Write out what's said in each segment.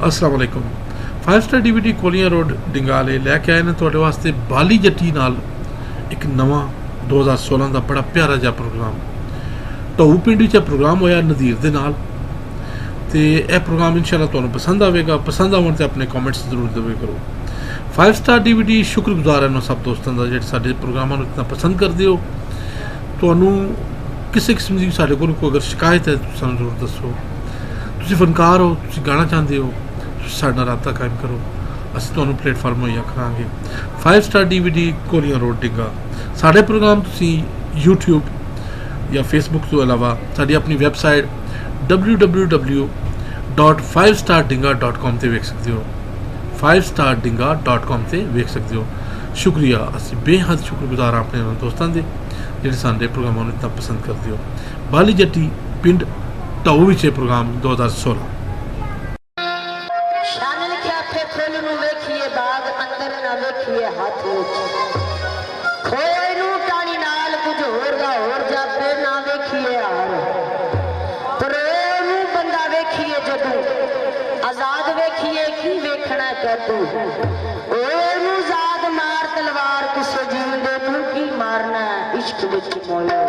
अस्सलाम वालेकुम। 5 star DVD कोलियां road डिंगाले लैके आए ने तुहाडे वास्ते बाली जट्टी नाल एक नवा 2016 का बड़ा प्यारा जिहा प्रोग्राम। ढऊ पिंड विच प्रोग्राम होया नज़ीर दे नाल ते यह प्रोग्राम इंशाअल्लाह तुहानूं पसंद आवेगा। पसंद आवन ते अपने कॉमेंट्स जरूर देवे करो। 5 स्टार DVD शुक्रगुजार है सब दोस्तों का जिहड़े साडे प्रोग्रामां नूं इतना पसंद करदे हो। तुहानूं किसी किस्म की साडे कोल कोई अगर शिकायत है तो सानूं जरूर दसो। तुसीं फनकार हो, तुसीं गाना चाहते हो, साडे नाल राबता कायम करो, असीं तुहानूं प्लेटफार्म मुहैया करांगे। 5 स्टार DVD कोलियां रोड डिंगा। साडे प्रोग्राम तुसीं यूट्यूब या फेसबुक तो अलावा साडी अपनी वैबसाइट www.5stardinga.com ते वेख सकते हो। 5stardinga.com ते वेख सकते हो। शुक्रिया, असीं बेहद शुक्रगुजार अपने दोस्तों के जिहड़े साडे प्रोग्रामां नूं इतना पसंद करते हो। बाली जट्टी पिंड ढऊ विच प्रोग्राम 2016। आजाद वेखिए की वेखना क्या तू आजाद मार तलवार किसे जीवंदे तू की मारना इश्क विच मोयो।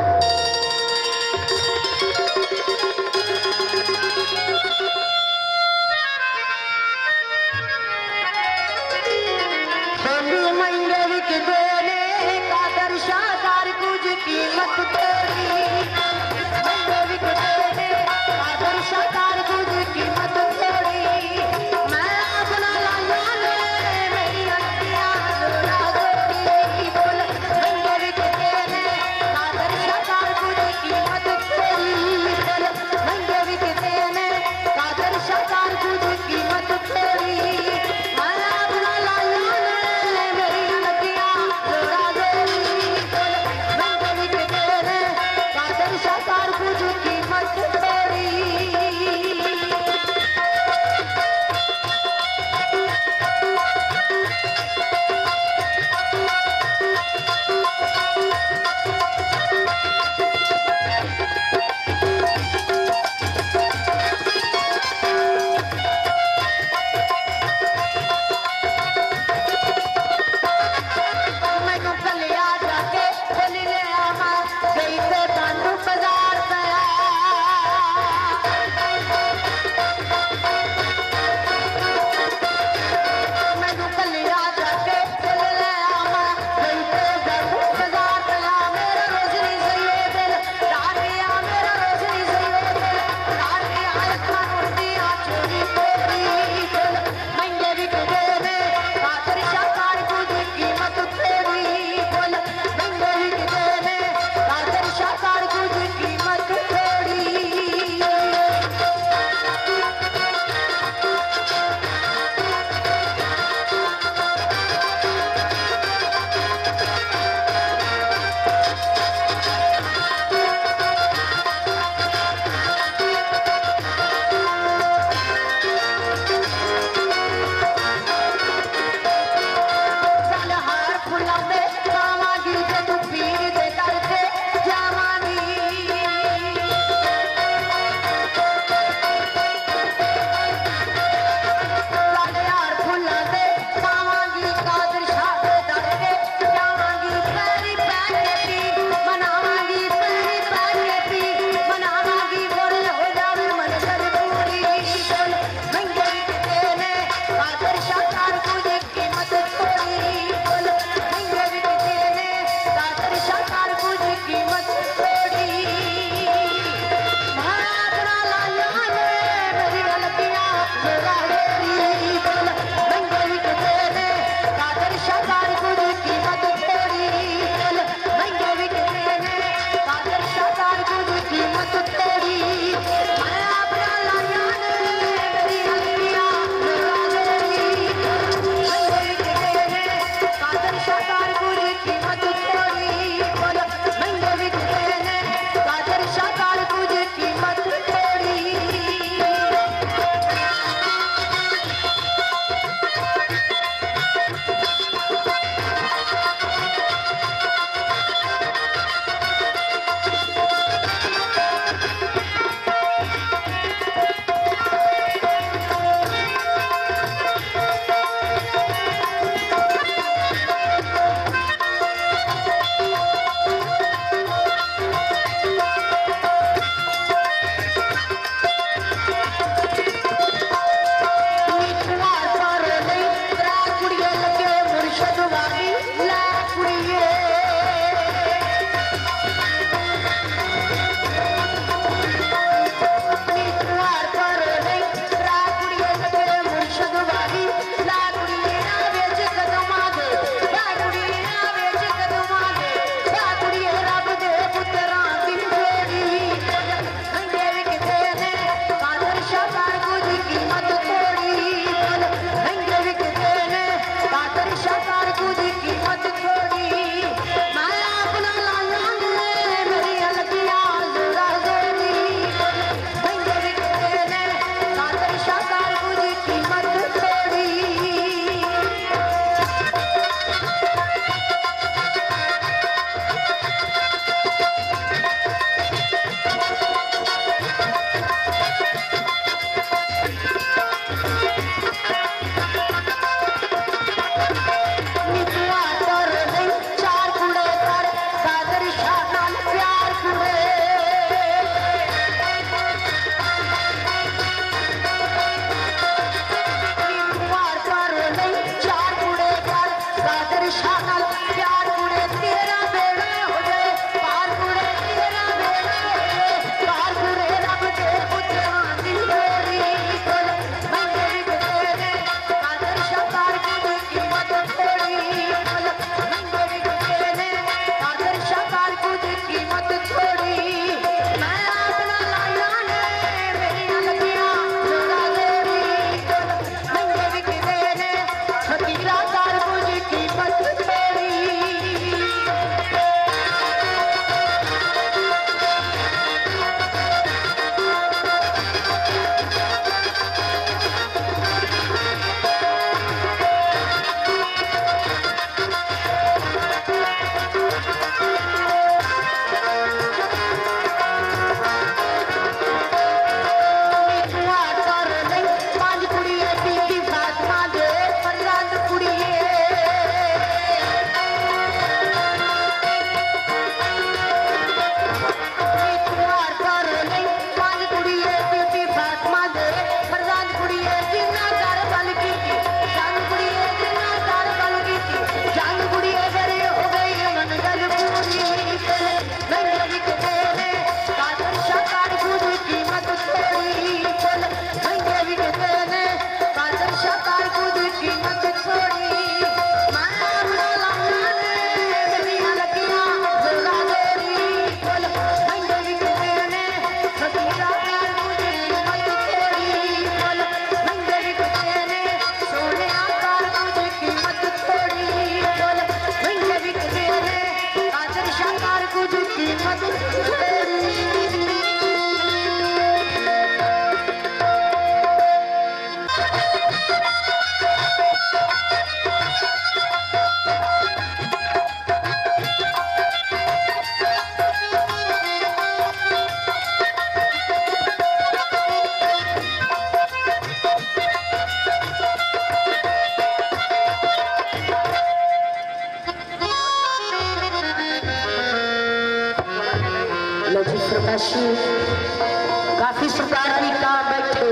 काफी सरकार की कहाँ बैठे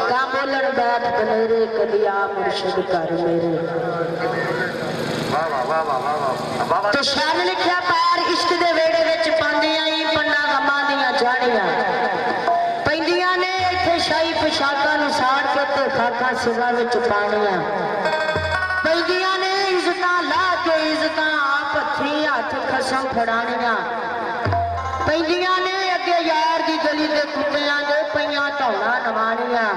कहाँ बोलन बैठ बनेरे कदिया मुर्शिद कर मेरे। तो शान लिखा पैर इश्क दे वेड़े विच पांदियां ही पन्ना गमां दियां झाड़ियां पैंदियां ने इत्थे शाही पोशाकां नूं साड़ के ते खाकां सिरां विच पाणियां पैंदियां ने इज्जतां ला के इज्जतां आप हत्थी हत्थ खसम फड़ाणियां पैंदियां ने अगे यार दी गली दे कुत्तियां दे पईयां धौना नवाणियां